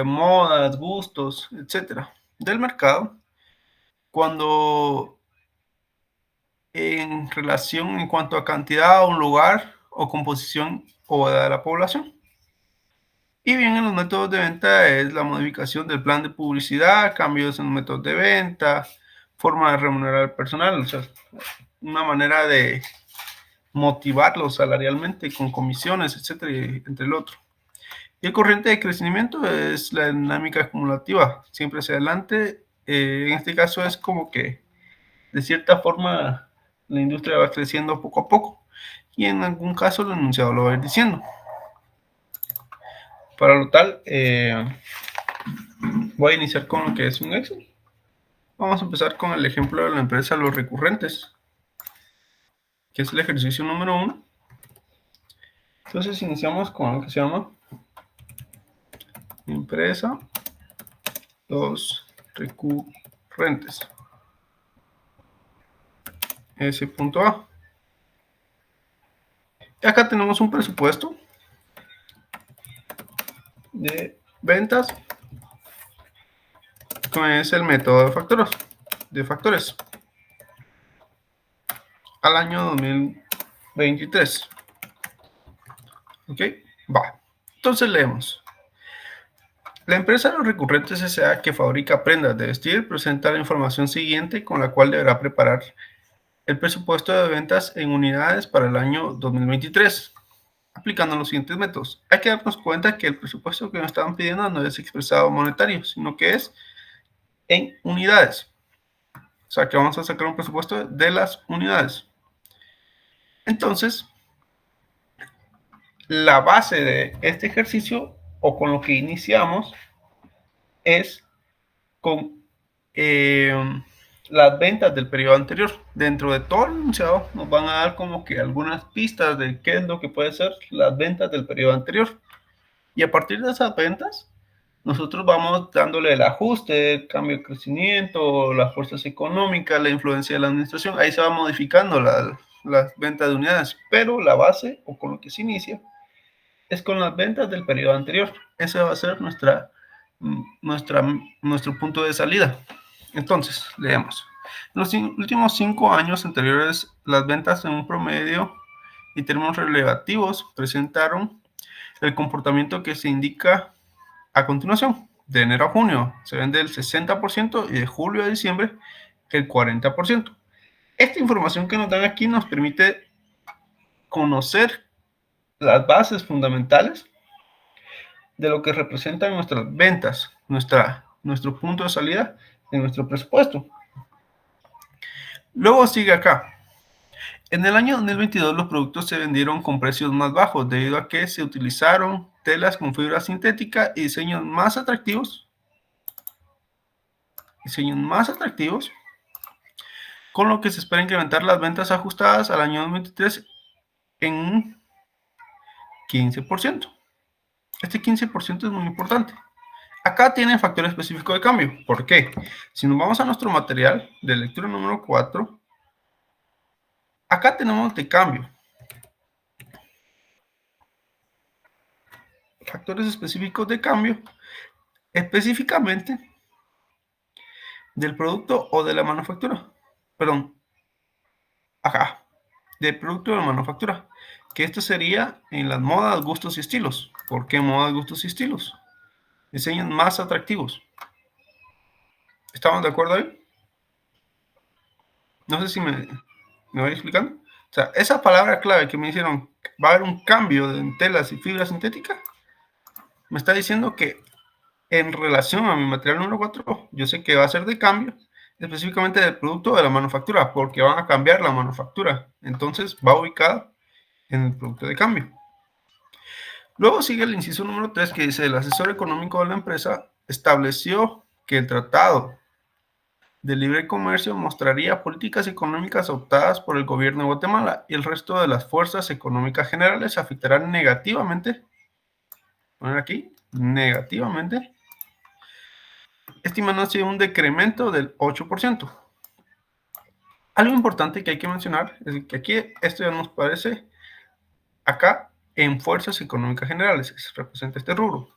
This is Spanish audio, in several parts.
modas, gustos, etcétera, del mercado, cuando en relación en cuanto a cantidad a un lugar o composición o edad de la población. Y bien, en los métodos de venta es la modificación del plan de publicidad, cambios en los métodos de venta, forma de remunerar al personal, o sea, una manera de motivarlos salarialmente con comisiones, etcétera, entre el otro. Y el corriente de crecimiento es la dinámica acumulativa, siempre hacia adelante. En este caso es como que de cierta forma la industria va creciendo poco a poco y en algún caso el enunciado lo va a ir diciendo. Para lo tal, voy a iniciar con lo que es un Excel. Vamos a empezar con el ejemplo de la empresa Los Recurrentes, que es el ejercicio número 1. Entonces iniciamos con lo que se llama empresa Los Recurrentes. S.A. Y acá tenemos un presupuesto de ventas, que es el método de factores al año 2023. ¿Ok? Va. Entonces leemos. La empresa Los Recurrentes S.A., que fabrica prendas de vestir, presenta la información siguiente con la cual deberá preparar el presupuesto de ventas en unidades para el año 2023, aplicando los siguientes métodos. Hay que darnos cuenta que el presupuesto que nos estaban pidiendo no es expresado monetario, sino que es en unidades. O sea que vamos a sacar un presupuesto de las unidades. Entonces, la base de este ejercicio o con lo que iniciamos es con las ventas del periodo anterior. Dentro de todo el enunciado nos van a dar como que algunas pistas de qué es lo que puede ser las ventas del periodo anterior. Y a partir de esas ventas, nosotros vamos dándole el ajuste, el cambio de crecimiento, las fuerzas económicas, la influencia de la administración. Ahí se va modificando las ventas de unidades, pero la base o con lo que se inicia es con las ventas del periodo anterior. Ese va a ser nuestro punto de salida. Entonces, leemos. En los últimos 5 años anteriores, las ventas en un promedio y términos relativos presentaron el comportamiento que se indica a continuación. De enero a junio se vende el 60% y de julio a diciembre el 40%. Esta información que nos dan aquí nos permite conocer las bases fundamentales de lo que representan nuestras ventas, nuestro punto de salida de nuestro presupuesto. Luego sigue acá. En el año 2022 los productos se vendieron con precios más bajos debido a que se utilizaron telas con fibra sintética y diseños más atractivos, con lo que se espera incrementar las ventas ajustadas al año 2023 en un 15%. Este 15% es muy importante. Acá tiene factor específico de cambio. ¿Por qué? Si nos vamos a nuestro material de lectura número 4, acá tenemos de cambio. Factores específicos de cambio, específicamente del producto o de la manufactura. Perdón, acá, del producto de la manufactura. Que esto sería en las modas, gustos y estilos. ¿Por qué modas, gustos y estilos? Diseños más atractivos. ¿Estamos de acuerdo ahí? No sé si me voy explicando. O sea, esa palabra clave que me hicieron, va a haber un cambio en telas y fibra sintética, me está diciendo que en relación a mi material número 4, yo sé que va a ser de cambio, específicamente del producto de la manufactura, porque van a cambiar la manufactura. Entonces va ubicada en el producto de cambio. Luego sigue el inciso número 3 que dice: el asesor económico de la empresa estableció que el tratado de libre comercio mostraría políticas económicas adoptadas por el gobierno de Guatemala y el resto de las fuerzas económicas generales afectarán negativamente, poner aquí, negativamente, estimándose un decremento del 8%. Algo importante que hay que mencionar es que aquí esto ya nos parece acá en fuerzas económicas generales, que representa este rubro.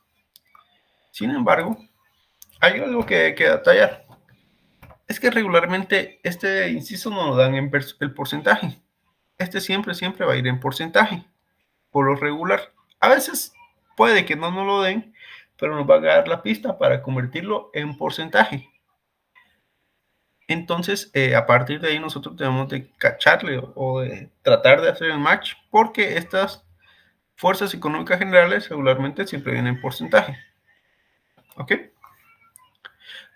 Sin embargo, hay algo que hay que detallar. Es que regularmente este inciso no lo dan en el porcentaje. Este siempre va a ir en porcentaje, por lo regular. A veces puede que no nos lo den, pero nos va a dar la pista para convertirlo en porcentaje. Entonces, a partir de ahí nosotros tenemos de cacharle o de tratar de hacer el match, porque estas fuerzas económicas generales regularmente siempre vienen en porcentaje. ¿Ok?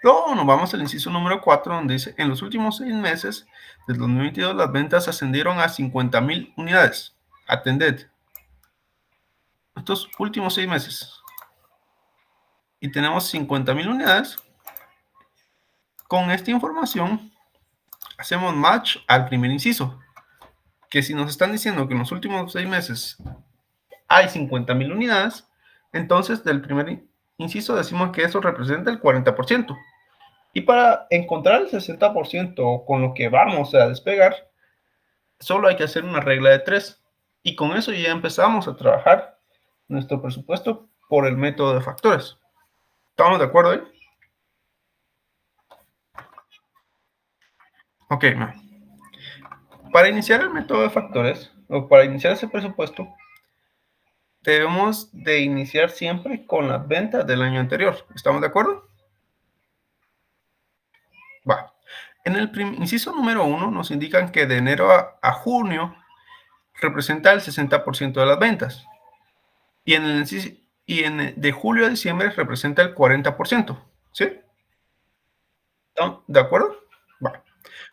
Luego nos vamos al inciso número 4, donde dice, en los últimos 6 meses del 2022 las ventas ascendieron a 50,000 unidades. Atended. Estos últimos 6 meses. Y tenemos 50,000 unidades. Con esta información hacemos match al primer inciso. Que si nos están diciendo que en los últimos 6 meses hay 50,000 unidades, entonces del primer inciso decimos que eso representa el 40%. Y para encontrar el 60% con lo que vamos a despegar, solo hay que hacer una regla de 3. Y con eso ya empezamos a trabajar nuestro presupuesto por el método de factores. ¿Estamos de acuerdo ahí? Ok, para iniciar el método de factores, o para iniciar ese presupuesto, debemos de iniciar siempre con las ventas del año anterior. ¿Estamos de acuerdo? Va. En el inciso número 1 nos indican que de enero a junio representa el 60% de las ventas. Y de julio a diciembre representa el 40%. ¿Sí? ¿Estamos de acuerdo? Va.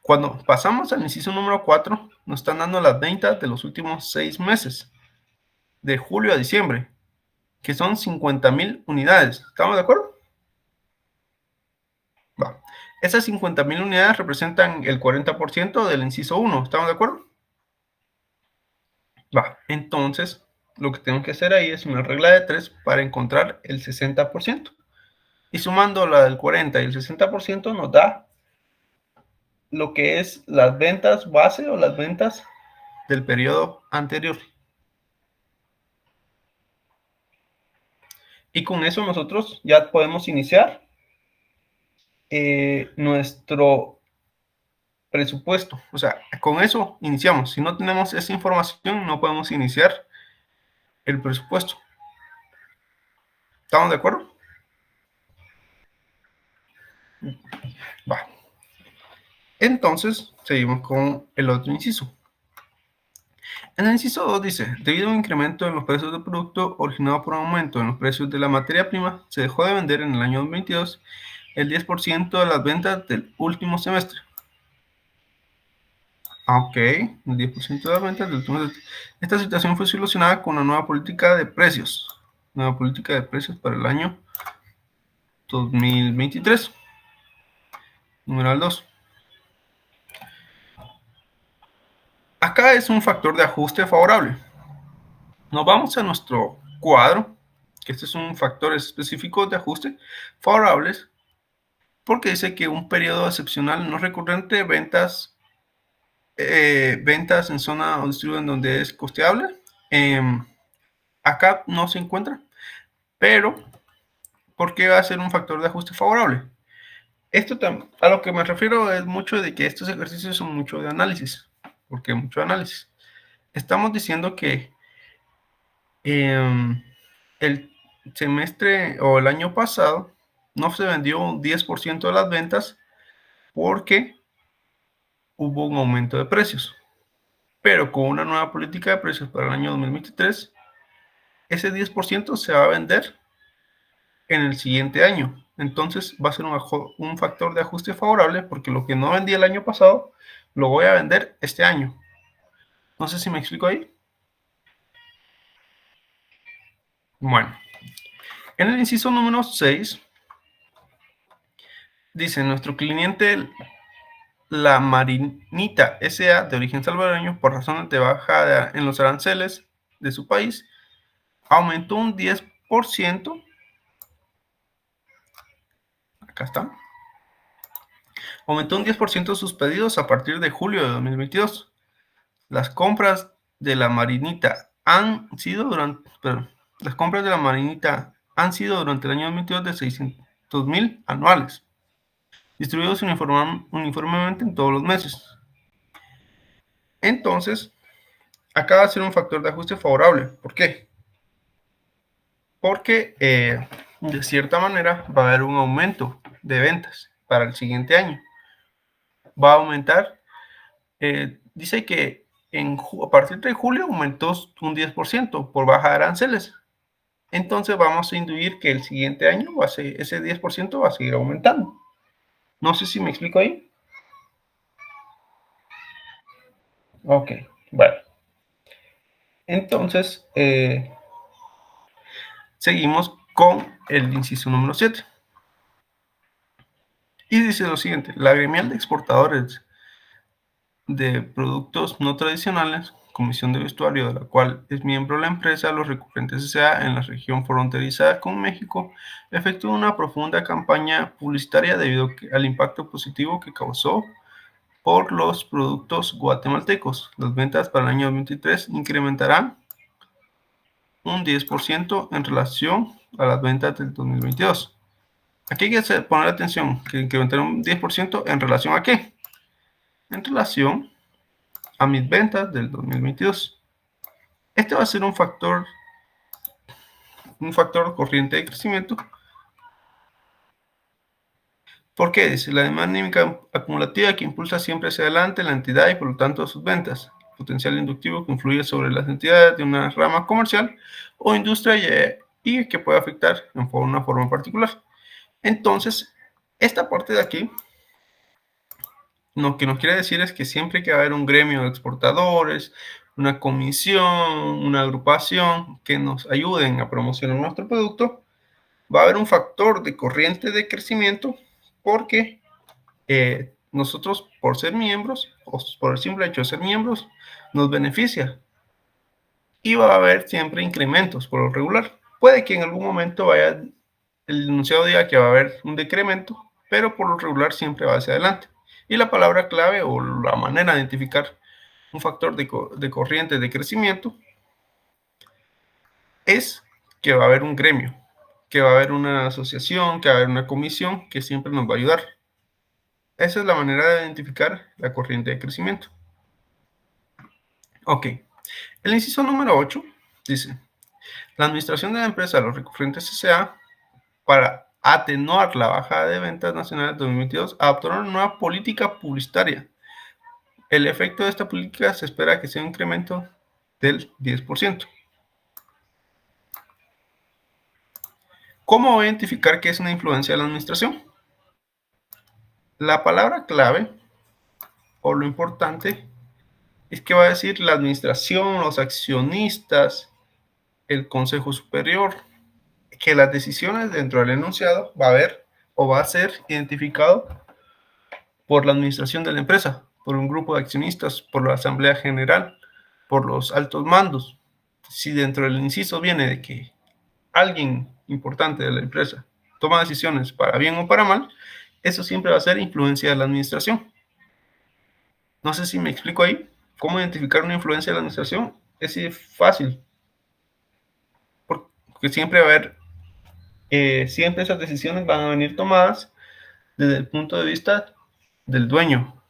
Cuando pasamos al inciso número 4, nos están dando las ventas de los últimos 6 meses, de julio a diciembre, que son 50,000 unidades. ¿Estamos de acuerdo? Va. Esas 50,000 unidades representan el 40% del inciso 1. ¿Estamos de acuerdo? Va. Entonces, lo que tengo que hacer ahí es una regla de 3 para encontrar el 60%. Y sumando la del 40 y el 60% nos da lo que es las ventas base o las ventas del periodo anterior. Y con eso nosotros ya podemos iniciar nuestro presupuesto. O sea, con eso iniciamos. Si no tenemos esa información, no podemos iniciar el presupuesto. ¿Estamos de acuerdo? Va. Entonces, seguimos con el otro inciso. En el inciso 2 dice, debido a un incremento en los precios del producto originado por un aumento en los precios de la materia prima, se dejó de vender en el año 2022 el 10% de las ventas del último semestre. Ok, el 10% de las ventas del último semestre. Esta situación fue solucionada con una nueva política de precios. Nueva política de precios para el año 2023. Numeral 2. Acá es un factor de ajuste favorable. Nos vamos a nuestro cuadro, que este es un factor específico de ajuste favorables, porque dice que un periodo excepcional no recurrente, ventas en zona o distribución en donde es costeable, acá no se encuentra, pero ¿por qué va a ser un factor de ajuste favorable? Esto a lo que me refiero es mucho de que estos ejercicios son mucho de análisis. ¿Por qué mucho análisis? Estamos diciendo que el semestre o el año pasado no se vendió un 10% de las ventas porque hubo un aumento de precios. Pero con una nueva política de precios para el año 2023, ese 10% se va a vender en el siguiente año. Entonces va a ser un factor de ajuste favorable porque lo que no vendí el año pasado lo voy a vender este año. No sé si me explico ahí. Bueno, en el inciso número 6 dice, nuestro cliente La Marinita S.A. de origen salvadoreño, por razones de bajada en los aranceles de su país, aumentó un 10%. Acá está. Aumentó un 10% sus pedidos a partir de julio de 2022. Las compras de La Marinita las compras de La Marinita han sido durante el año 2022 de 600,000 anuales, distribuidos uniformemente en todos los meses. Entonces, acá va a ser un factor de ajuste favorable. ¿Por qué? Porque de cierta manera va a haber un aumento de ventas para el siguiente año. Va a aumentar, dice que a partir de julio aumentó un 10% por baja de aranceles. Entonces vamos a inducir que el siguiente año ese 10% va a seguir aumentando. No sé si me explico ahí. Ok, bueno. Entonces, seguimos con el inciso número 7. Y dice lo siguiente: la gremial de exportadores de productos no tradicionales, comisión de vestuario de la cual es miembro la empresa Los Recurrentes S.A. en la región fronteriza con México, efectuó una profunda campaña publicitaria debido al impacto positivo que causó por los productos guatemaltecos. Las ventas para el año 2023 incrementarán un 10% en relación a las ventas del 2022. Aquí hay que poner atención, que incrementarán un 10% en relación a qué? En relación a mis ventas del 2022. Este va a ser un factor corriente de crecimiento. ¿Por qué? Dice la dinámica acumulativa que impulsa siempre hacia adelante la entidad y por lo tanto sus ventas. Potencial inductivo que influye sobre las entidades de una rama comercial o industria y que puede afectar en una forma particular. Entonces, esta parte de aquí, lo que nos quiere decir es que siempre que va a haber un gremio de exportadores, una comisión, una agrupación que nos ayuden a promocionar nuestro producto, va a haber un factor de corriente de crecimiento porque nosotros por ser miembros, o por el simple hecho de ser miembros, nos beneficia. Y va a haber siempre incrementos por lo regular. Puede que en algún momento el enunciado diga que va a haber un decremento, pero por lo regular siempre va hacia adelante. Y la palabra clave o la manera de identificar un factor de corriente de crecimiento es que va a haber un gremio, que va a haber una asociación, que va a haber una comisión que siempre nos va a ayudar. Esa es la manera de identificar la corriente de crecimiento. Ok, el inciso número 8 dice: la administración de la empresa Los Recurrentes S.A. para atenuar la bajada de ventas nacionales 2022 adoptó una nueva política publicitaria. El efecto de esta política se espera que sea un incremento del 10%. ¿Cómo identificar qué es una influencia de la administración? La palabra clave o lo importante es que va a decir la administración, los accionistas, el consejo superior, que las decisiones dentro del enunciado va a haber o va a ser identificado por la administración de la empresa, por un grupo de accionistas, por la asamblea general, por los altos mandos. Si dentro del inciso viene de que alguien importante de la empresa toma decisiones para bien o para mal, eso siempre va a ser influencia de la administración. No sé si me explico ahí. ¿Cómo identificar una influencia de la administración? Es fácil, porque siempre va a haber, siempre esas decisiones van a venir tomadas desde el punto de vista del dueño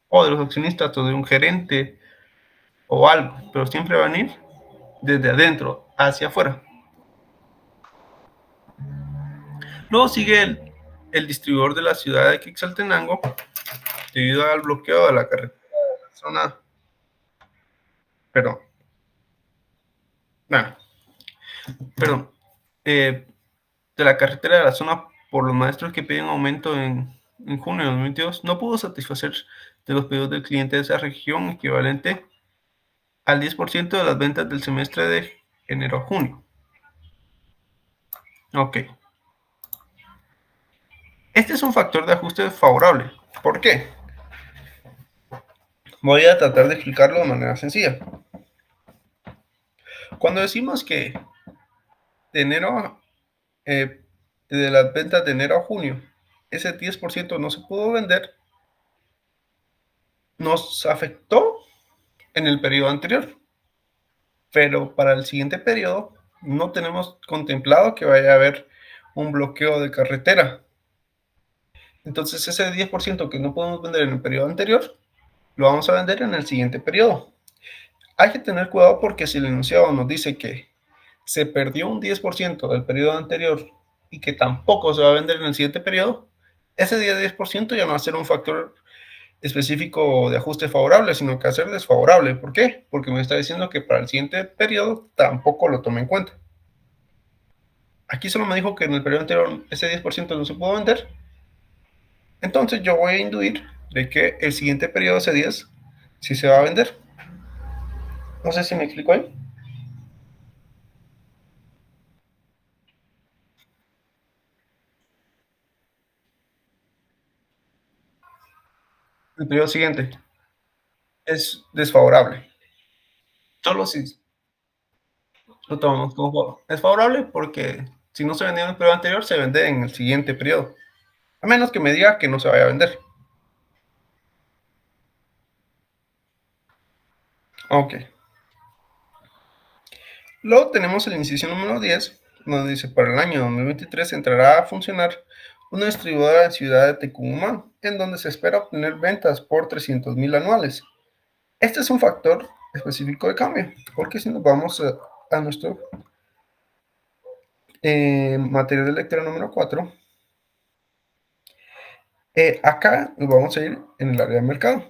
o de los accionistas o de un gerente o algo, pero siempre va a venir desde adentro hacia afuera. Luego sigue el distribuidor de la ciudad de Quetzaltenango debido al bloqueo de la carretera de la zona, perdón, nah, perdón, de la carretera de la zona por los maestros que piden aumento en junio de 2022, no pudo satisfacer de los pedidos del cliente de esa región, equivalente al 10% de las ventas del semestre de enero a junio. Ok. Este es un factor de ajuste favorable. ¿Por qué? Voy a tratar de explicarlo de manera sencilla. Cuando decimos que de enero, de las ventas de enero a junio, ese 10% no se pudo vender, nos afectó en el periodo anterior. Pero para el siguiente periodo no tenemos contemplado que vaya a haber un bloqueo de carretera. Entonces ese 10% que no podemos vender en el periodo anterior, lo vamos a vender en el siguiente periodo. Hay que tener cuidado porque si el enunciado nos dice que se perdió un 10% del periodo anterior y que tampoco se va a vender en el siguiente periodo, ese 10% ya no va a ser un factor específico de ajuste favorable, sino que va a ser desfavorable. ¿Por qué? Porque me está diciendo que para el siguiente periodo tampoco lo tome en cuenta. Aquí solo me dijo que en el periodo anterior ese 10% no se pudo vender. Entonces yo voy a induir de que el siguiente periodo, ese 10, sí se va a vender. No sé si me explico ahí. El periodo siguiente es desfavorable. Solo si lo tomamos como es favorable porque si no se vendía en el periodo anterior, se vende en el siguiente periodo. A menos que me diga que no se vaya a vender. Ok. Luego tenemos el inciso número 10, donde dice, para el año 2023 entrará a funcionar una distribuidora en Ciudad de Tecumán, en donde se espera obtener ventas por 300,000 anuales. Este es un factor específico de cambio, porque si nos vamos a nuestro material de lectura número 4, acá nos vamos a ir en el área de mercado.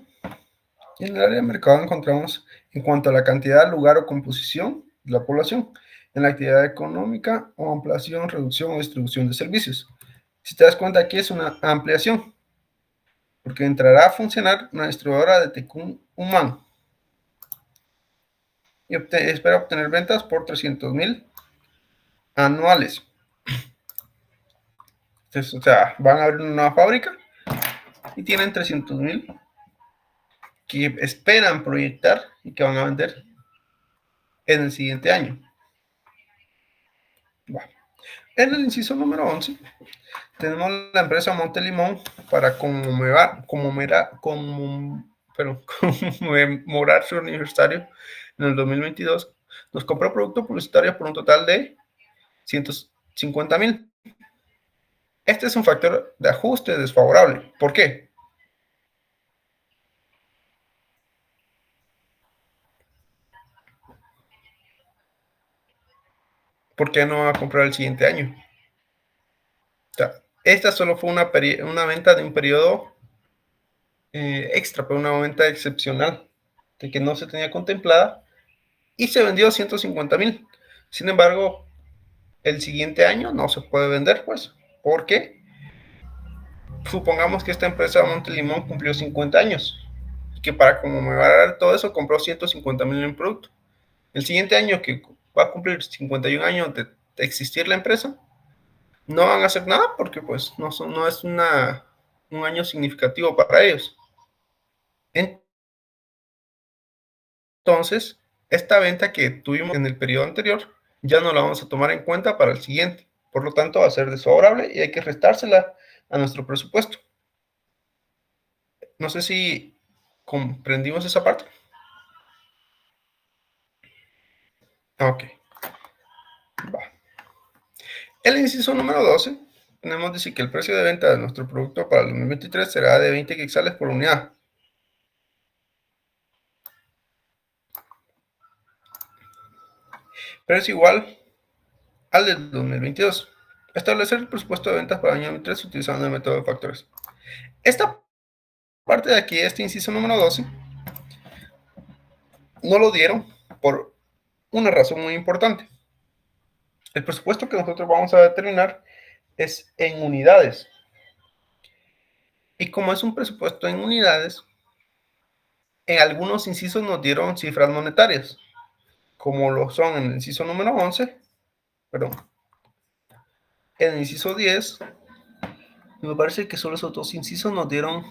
Y en el área de mercado encontramos en cuanto a la cantidad, lugar o composición de la población, en la actividad económica o ampliación, reducción o distribución de servicios. Si te das cuenta, aquí es una ampliación, porque entrará a funcionar una distribuidora de Tecún Humán y espera obtener ventas por 300,000 anuales. Entonces, o sea, van a abrir una nueva fábrica y tienen 300,000 que esperan proyectar y que van a vender en el siguiente año. Bueno, en el inciso número 11 tenemos la empresa Montelimón para conmemorar su aniversario en el 2022. Nos compró producto publicitario por un total de 150,000. Este es un factor de ajuste desfavorable. ¿Por qué? Porque no va a comprar el siguiente año. O sea, esta solo fue una venta de un periodo extra, pero una venta excepcional, de que no se tenía contemplada y se vendió 150,000. Sin embargo, el siguiente año no se puede vender, pues, porque supongamos que esta empresa Montelimón cumplió 50 años y que para conmemorar todo eso compró 150,000 en producto. El siguiente año que va a cumplir 51 años de existir la empresa, no van a hacer nada porque pues no es un año significativo para ellos. Entonces, esta venta que tuvimos en el periodo anterior ya no la vamos a tomar en cuenta para el siguiente. Por lo tanto, va a ser desfavorable y hay que restársela a nuestro presupuesto. No sé si comprendimos esa parte. Ok, va. El inciso número 12, tenemos dice que el precio de venta de nuestro producto para el 2023 será de 20 quetzales por unidad. Pero es igual al del 2022. Establecer el presupuesto de ventas para el año 2023 utilizando el método de factores. Esta parte de aquí, este inciso número 12, no lo dieron por una razón muy importante. El presupuesto que nosotros vamos a determinar es en unidades. Y como es un presupuesto en unidades, en algunos incisos nos dieron cifras monetarias, como lo son en el inciso número 11, perdón, en el inciso 10, me parece que solo esos dos incisos nos dieron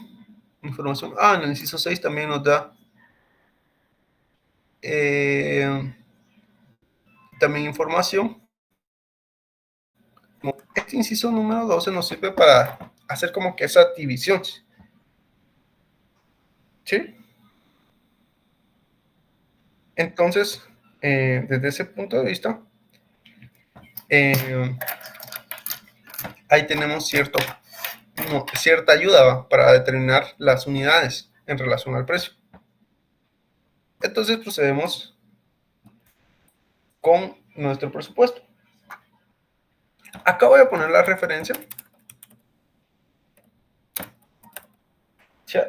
información. En el inciso 6 también nos da eh, también información. Este inciso número 12 nos sirve para hacer como que esa división, ¿sí? Entonces, desde ese punto de vista, ahí tenemos cierta ayuda para determinar las unidades en relación al precio. Entonces procedemos con nuestro presupuesto. Acá voy a poner la referencia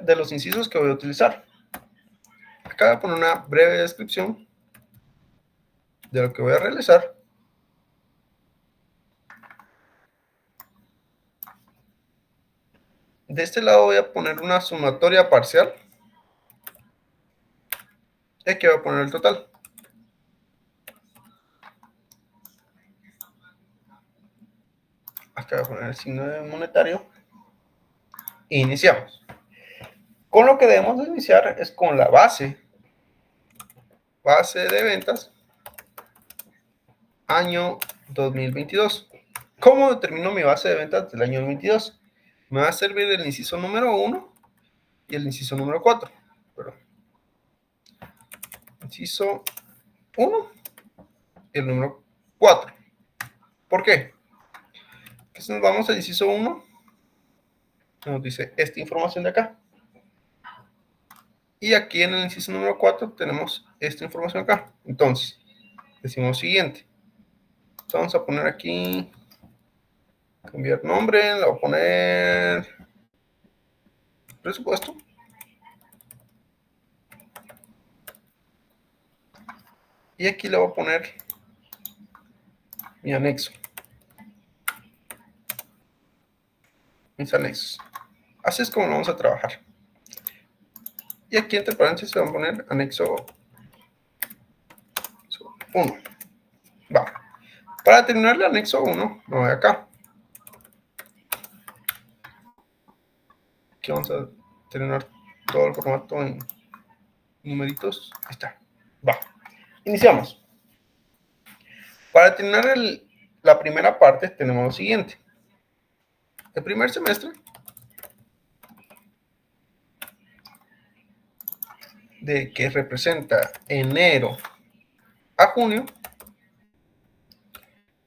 de los incisos que voy a utilizar. Acá voy a poner una breve descripción de lo que voy a realizar. De este lado voy a poner una sumatoria parcial. Y aquí voy a poner el total. Acá voy a poner el signo de monetario. E iniciamos. Con lo que debemos de iniciar es con la base de ventas año 2022. ¿Cómo determino mi base de ventas del año 2022? Me va a servir el inciso número 1 y el inciso número 4. Perdón. Inciso 1 y el número 4. ¿Por qué? Entonces nos vamos al inciso 1. Nos dice esta información de acá. Y aquí en el inciso número 4 tenemos esta información acá. Entonces, decimos lo siguiente. Vamos a poner aquí, cambiar nombre, le voy a poner presupuesto. Y aquí le voy a poner mi anexo. Mis anexos. Así es como lo vamos a trabajar. Y aquí entre paréntesis se va a poner anexo 1. Va. Para terminar el anexo 1, me voy acá. Aquí vamos a terminar todo el formato en numeritos. Ahí está. Va. Iniciamos. Para terminar la primera parte tenemos lo siguiente. El primer semestre de que representa enero a junio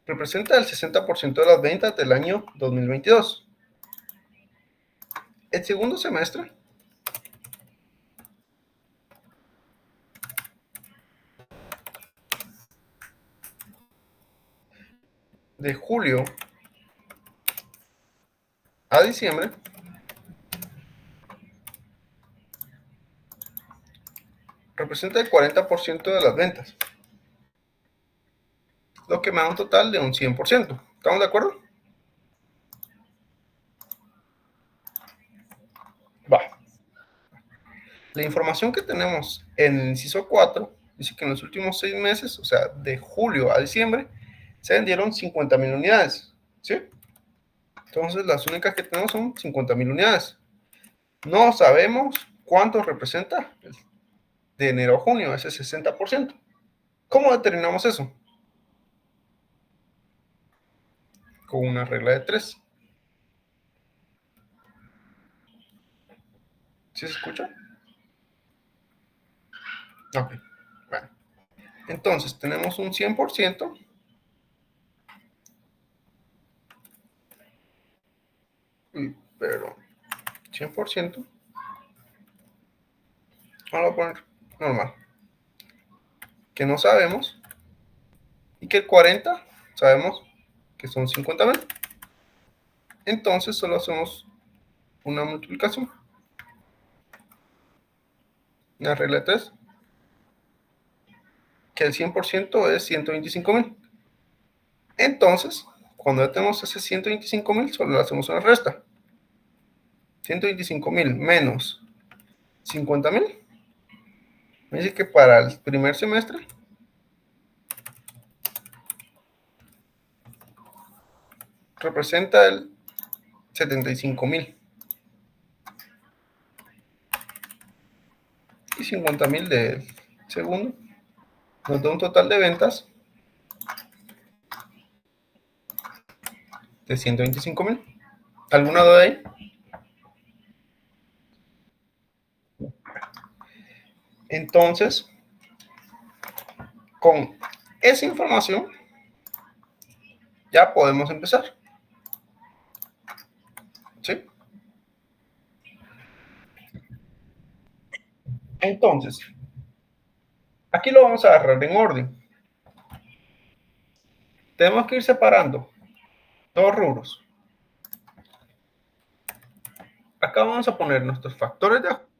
representa el 60% de las ventas del año 2022. El segundo semestre de julio a diciembre representa el 40% de las ventas, lo que me da un total de un 100%. ¿Estamos de acuerdo? Va. La información que tenemos en el inciso 4 dice que en los últimos 6 meses, o sea, de julio a diciembre, se vendieron 50,000 unidades, ¿sí? Entonces, las únicas que tenemos son 50,000 unidades. No sabemos cuánto representa de enero a junio, ese 60%. ¿Cómo determinamos eso? Con una regla de 3. ¿Sí se escucha? Ok. Bueno. Entonces, tenemos un 100%. Pero 100%. Vamos a poner normal. Que no sabemos. Y que el 40 sabemos que son 50,000. Entonces solo hacemos una multiplicación. Una regla de 3. Que el 100% es 125,000. Entonces, cuando ya tenemos ese 125,000, solo le hacemos una resta. 125,000 menos 50,000. Me dice que para el primer semestre representa el 75,000. Y 50,000 del segundo nos da un total de ventas de 125,000. ¿Alguna duda ahí? Entonces, con esa información ya podemos empezar. ¿Sí? Entonces, aquí lo vamos a agarrar en orden. Tenemos que ir separando dos rubros. Acá vamos a poner nuestros factores de ajuste.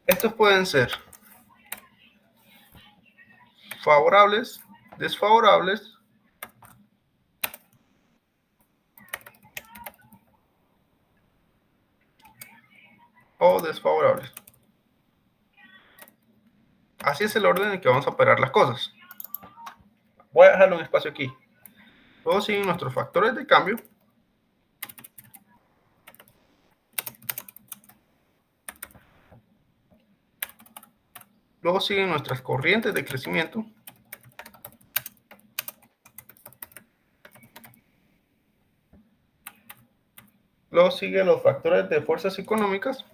Estos pueden ser favorables, desfavorables o desfavorables. Así es el orden en que vamos a operar las cosas. Voy a dejarle un espacio aquí. Luego siguen nuestros factores de cambio. Luego siguen nuestras corrientes de crecimiento. Luego siguen los factores de fuerzas económicas.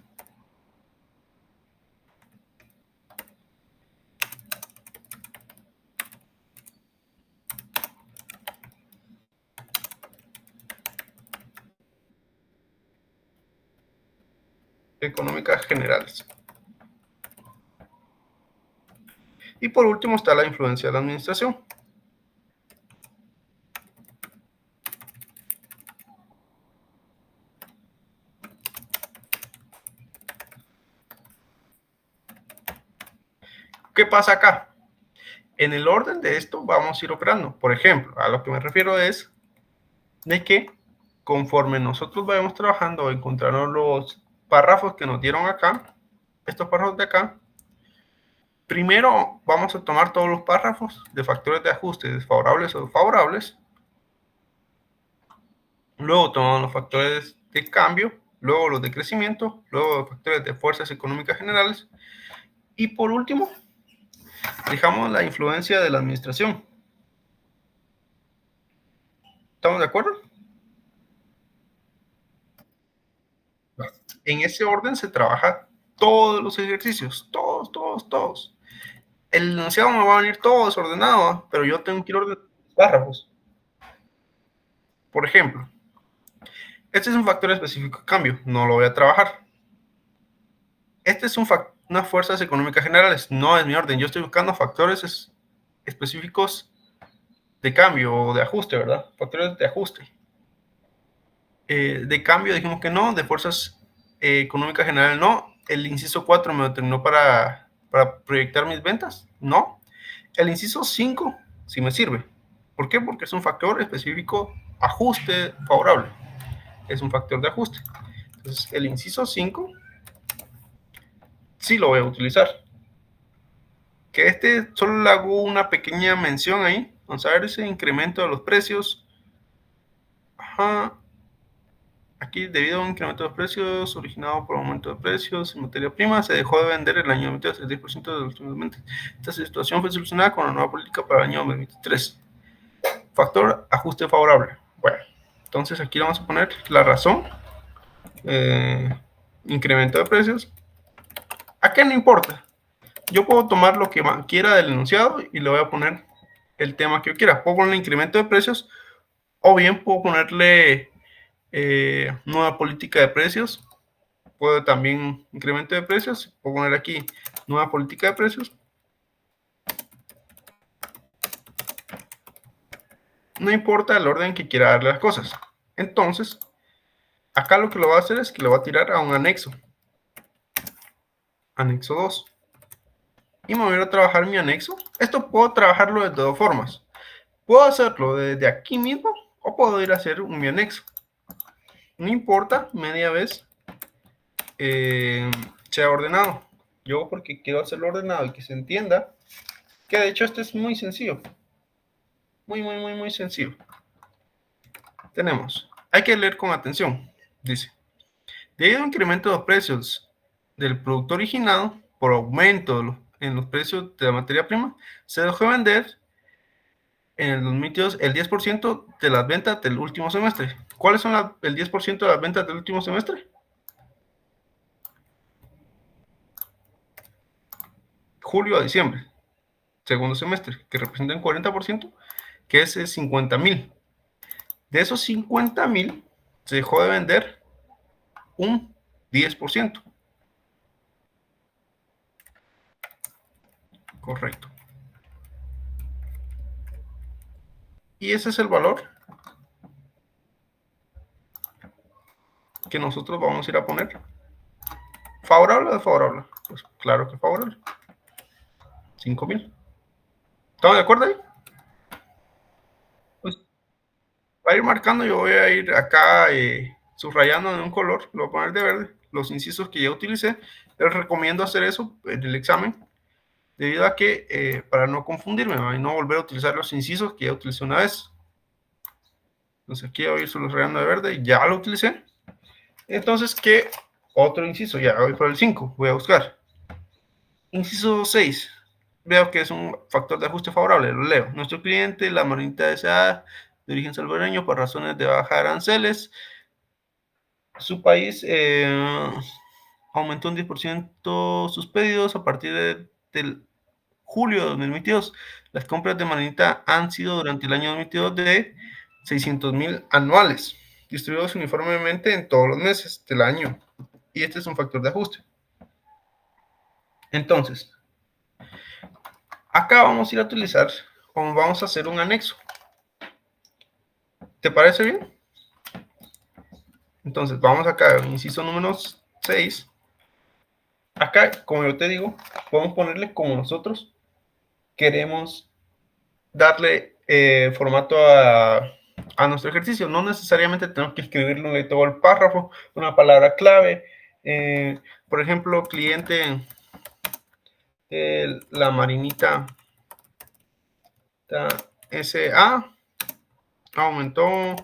Económicas generales. Y por último está la influencia de la administración. ¿Qué pasa acá? En el orden de esto vamos a ir operando. Por ejemplo, a lo que me refiero es de que conforme nosotros vayamos trabajando, encontrarnos los párrafos que nos dieron acá, estos párrafos de acá, primero vamos a tomar todos los párrafos de factores de ajuste desfavorables o favorables, luego tomamos los factores de cambio, luego los de crecimiento, luego los factores de fuerzas económicas generales y por último dejamos la influencia de la administración. ¿Estamos de acuerdo? En ese orden se trabaja todos los ejercicios, todos. El enunciado me va a venir todo desordenado, pero yo tengo que ir ordenando los párrafos. Por ejemplo, este es un factor específico de cambio, no lo voy a trabajar. Este es unas fuerzas económicas generales, no es mi orden. Yo estoy buscando factores específicos de cambio o de ajuste, ¿verdad? Factores de ajuste. De cambio dijimos que no, de fuerzas económicas generales no. El inciso 4 me determinó para proyectar mis ventas, no. El inciso 5 sí me sirve. ¿Por qué? Porque es un factor específico ajuste favorable. Es un factor de ajuste. Entonces, el inciso 5 sí lo voy a utilizar. Que este solo le hago una pequeña mención ahí. Vamos a ver ese incremento de los precios. Ajá. Aquí, debido a un incremento de los precios originado por aumento de precios en materia prima, se dejó de vender el año 2022 el 10% de los últimos meses. Esta situación fue solucionada con la nueva política para el año 2023. Factor ajuste favorable. Bueno, entonces aquí vamos a poner la razón. Incremento de precios. ¿A qué no importa? Yo puedo tomar lo que quiera del enunciado y le voy a poner el tema que yo quiera. Puedo poner incremento de precios o bien puedo ponerle nueva política de precios. Puedo también incremento de precios. Puedo poner aquí nueva política de precios. No importa el orden que quiera darle las cosas. Entonces, acá lo que lo voy a hacer es que lo voy a tirar a un anexo. Anexo 2. Y me voy a trabajar mi anexo. Esto puedo trabajarlo de dos formas. Puedo hacerlo desde aquí mismo o puedo ir a hacer mi anexo. No importa, media vez sea ordenado. Yo porque quiero hacerlo ordenado y que se entienda, que de hecho este es muy sencillo. Muy sencillo. Tenemos, hay que leer con atención. Dice, debido a un incremento de los precios del producto originado por aumento en los precios de la materia prima, se dejó de vender en el 2022 el 10% de las ventas del último semestre. ¿Cuáles son el 10% de las ventas del último semestre? julio a diciembre, segundo semestre, que representa un 40%, que es 50,000. De esos 50,000, se dejó de vender un 10%. Correcto. Y ese es el valor que nosotros vamos a ir a poner. ¿Favorable o desfavorable? Pues claro que favorable. 5,000. ¿Estamos de acuerdo ahí? Pues para ir marcando, yo voy a ir acá subrayando en un color, lo voy a poner de verde, los incisos que ya utilicé. Les recomiendo hacer eso en el examen, debido a que, para no confundirme, y no volver a utilizar los incisos que ya utilicé una vez. Entonces aquí voy a ir subrayando de verde, ya lo utilicé. Entonces, ¿qué otro inciso? Ya voy por el 5, voy a buscar. Inciso 6. Veo que es un factor de ajuste favorable, lo leo. Nuestro cliente, la Marinita S.A., de origen salvadoreño, por razones de baja aranceles, su país aumentó un 10% sus pedidos a partir del julio de 2022. Las compras de Marinita han sido durante el año 2022 de 600,000 anuales, distribuidos uniformemente en todos los meses del año. Y este es un factor de ajuste. Entonces, acá vamos a ir a utilizar, o vamos a hacer un anexo. ¿Te parece bien? Entonces, vamos acá, inciso número 6. Acá, como yo te digo, podemos ponerle como nosotros queremos darle formato a nuestro ejercicio. No necesariamente tenemos que escribirlo en todo el párrafo, una palabra clave. Por ejemplo, cliente de la Marinita S.A. aumentó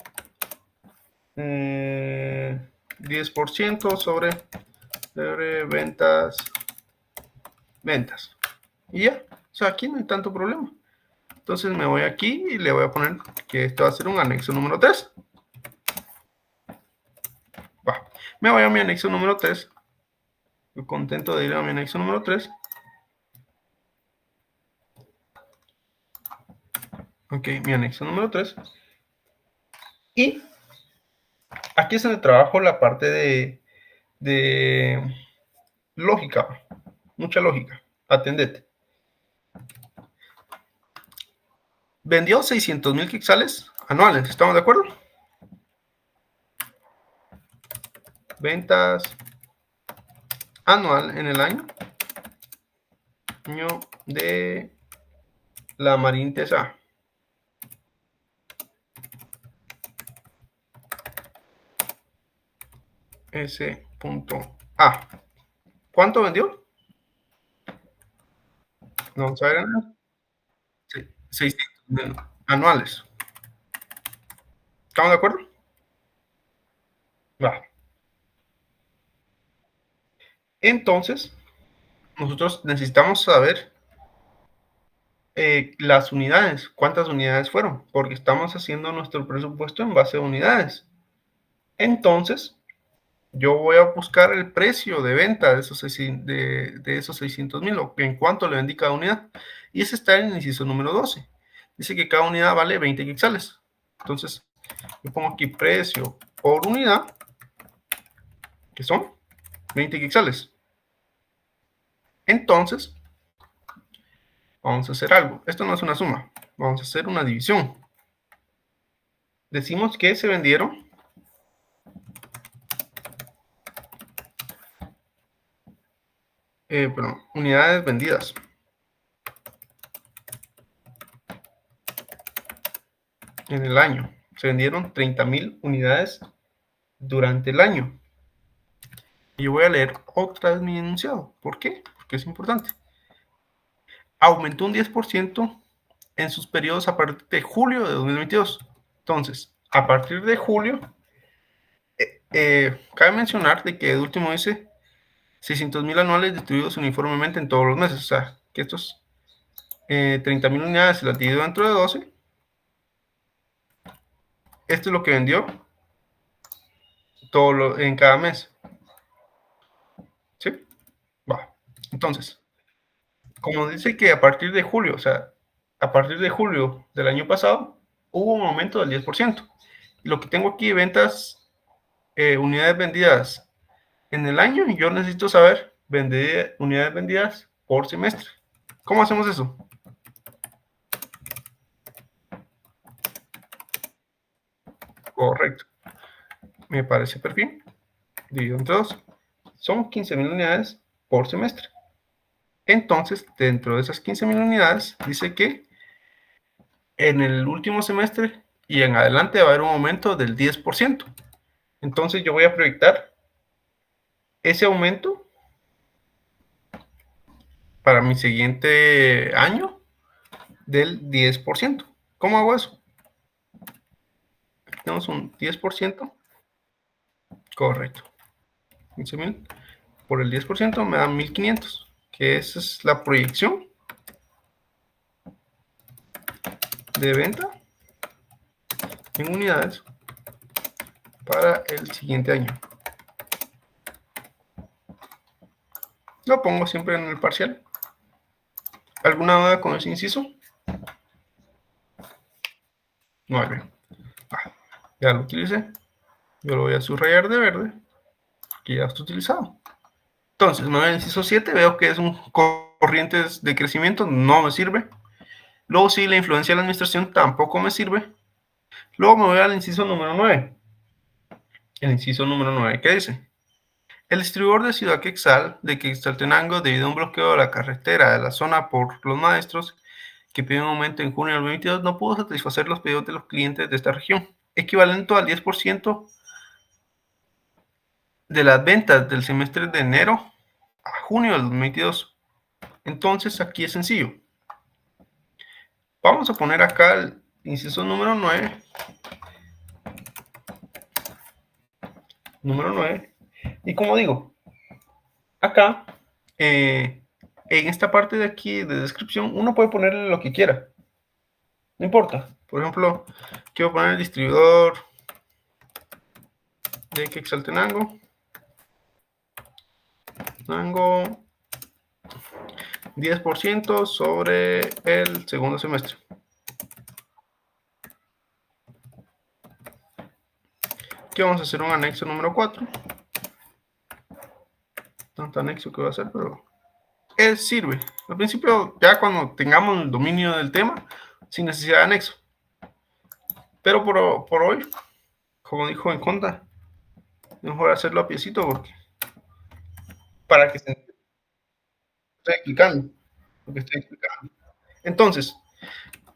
10% sobre ventas. Y ya, o sea, aquí no hay tanto problema. Entonces me voy aquí y le voy a poner que esto va a ser un anexo número 3. Va. Me voy a mi anexo número 3. Estoy contento de ir a mi anexo número 3. Ok, mi anexo número 3. Y aquí es donde trabajo la parte de lógica. Mucha lógica. Atendete. Vendió 600,000 quetzales anuales. ¿Estamos de acuerdo? Ventas anual en el año de la Marinita S.A. S.A. ¿Cuánto vendió? No, vamos a ver. 600,000 anuales. ¿Estamos de acuerdo? Va. Entonces, nosotros necesitamos saber las unidades, cuántas unidades fueron, porque estamos haciendo nuestro presupuesto en base a unidades. Entonces, yo voy a buscar el precio de venta de esos 600,000, o en cuánto le vendí cada unidad. Y ese está en el inciso número 12. Dice que cada unidad vale 20 quetzales. Entonces, yo pongo aquí precio por unidad, que son 20 quetzales. Entonces, vamos a hacer algo. Esto no es una suma. Vamos a hacer una división. Decimos que se vendieron unidades vendidas. En el año. Se vendieron 30,000 unidades durante el año. Y yo voy a leer otra vez mi enunciado. ¿Por qué? Porque es importante. Aumentó un 10% en sus periodos a partir de julio de 2022. Entonces, a partir de julio, cabe mencionar de que el último dice 600,000 anuales distribuidos uniformemente en todos los meses. O sea, que estos 30,000 unidades se las divido dentro de 12. Esto es lo que vendió en cada mes. ¿Sí? Va. Entonces, como dice que a partir de julio, o sea, a partir de julio del año pasado, hubo un aumento del 10%. Lo que tengo aquí, ventas, unidades vendidas en el año, y yo necesito saber unidades vendidas por semestre. ¿Cómo hacemos eso? Correcto. Me parece perfecto. Dividido entre 2. Son 15.000 unidades por semestre. Entonces, dentro de esas 15.000 unidades, dice que en el último semestre y en adelante va a haber un aumento del 10%. Entonces, yo voy a proyectar ese aumento para mi siguiente año del 10%. ¿Cómo hago eso? Aquí tenemos un 10%. Correcto. 15.000 por el 10% me da 1.500, que esa es la proyección de venta en unidades para el siguiente año. Lo pongo siempre en el parcial. ¿Alguna duda con ese inciso? 9. Ya lo utilicé. Yo lo voy a subrayar de verde, que ya está utilizado. Entonces, me voy al inciso 7, veo que es un corrientes de crecimiento, no me sirve. Luego sí, la influencia de la administración tampoco me sirve. Luego me voy al inciso número 9. El inciso número 9, ¿qué dice? El distribuidor de Ciudad Quetzal, de Quetzaltenango, debido a un bloqueo de la carretera de la zona por los maestros, que pidió un aumento en junio del 2022, no pudo satisfacer los pedidos de los clientes de esta región, equivalente al 10% de las ventas del semestre de enero a junio del 2022. Entonces, aquí es sencillo. Vamos a poner acá el inciso número 9. Número 9. Y como digo, acá, en esta parte de aquí de descripción, uno puede ponerle lo que quiera. No importa. Por ejemplo, quiero poner el distribuidor de Quetzaltenango. 10% sobre el segundo semestre. Aquí vamos a hacer un anexo número 4. Tanto anexo que va a hacer, pero sirve. Al principio, ya cuando tengamos el dominio del tema, sin necesidad de anexo. Pero por hoy, como dijo en Conta, mejor hacerlo a piecito porque para que se esté explicando lo que estoy explicando. Entonces,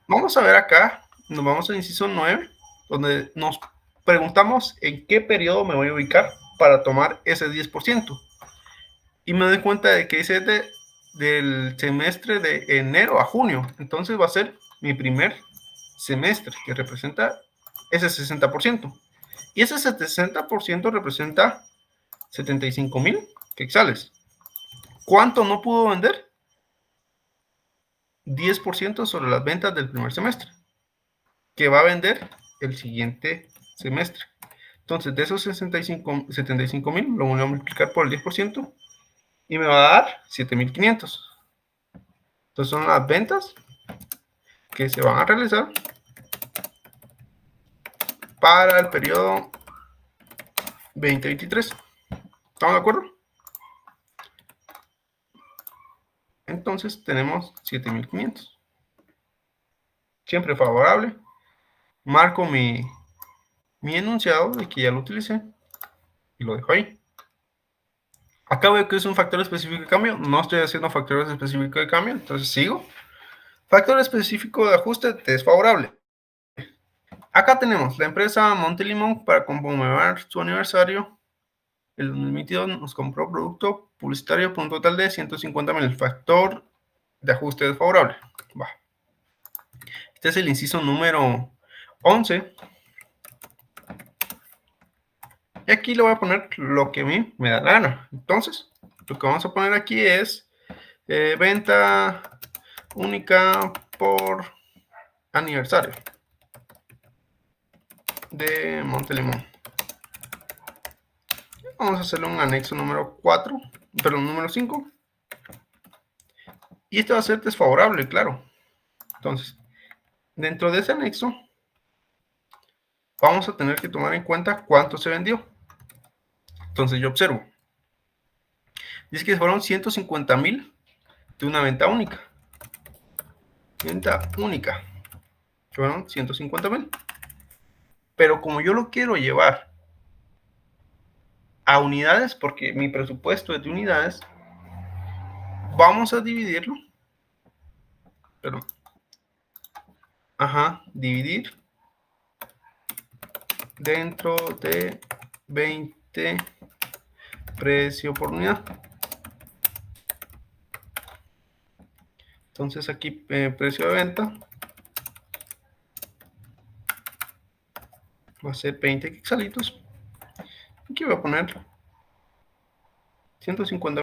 vamos a ver acá, nos vamos al inciso 9, donde nos preguntamos en qué periodo me voy a ubicar para tomar ese 10%. Y me doy cuenta de que ese es del semestre de enero a junio. Entonces va a ser mi primer semestre, que representa ese 60%. Y ese 60% representa 75.000 quetzales. ¿Cuánto no pudo vender? 10% sobre las ventas del primer semestre, que va a vender el siguiente semestre. Entonces, de esos 75.000, lo voy a multiplicar por el 10% y me va a dar 7.500. Entonces, son las ventas que se van a realizar para el periodo 2023. ¿Estamos de acuerdo? Entonces, tenemos 7.500. Siempre favorable. Marco mi enunciado de que ya lo utilicé y lo dejo ahí. Acá veo que es un factor específico de cambio. No estoy haciendo factores específicos de cambio, entonces sigo. Factor específico de ajuste desfavorable. Acá tenemos la empresa Montelimón para conmemorar su aniversario. El 2022 nos compró producto publicitario por un total de 150.000. El factor de ajuste desfavorable. Va. Este es el inciso número 11. Y aquí le voy a poner lo que a mí me da la gana. Entonces, lo que vamos a poner aquí es venta única por aniversario de Montelimón. Vamos a hacerle un anexo número 4, perdón, número 5. Y esto va a ser desfavorable, claro. Entonces, dentro de ese anexo, vamos a tener que tomar en cuenta cuánto se vendió. Entonces yo observo. Dice que fueron 150,000 de una venta única. Venta única. Fueron 150,000. Pero como yo lo quiero llevar a unidades, porque mi presupuesto es de unidades, vamos a dividirlo. Pero, dividir dentro de 20 precio por unidad. Entonces aquí precio de venta va a ser 20 quetzalitos. Aquí voy a poner 150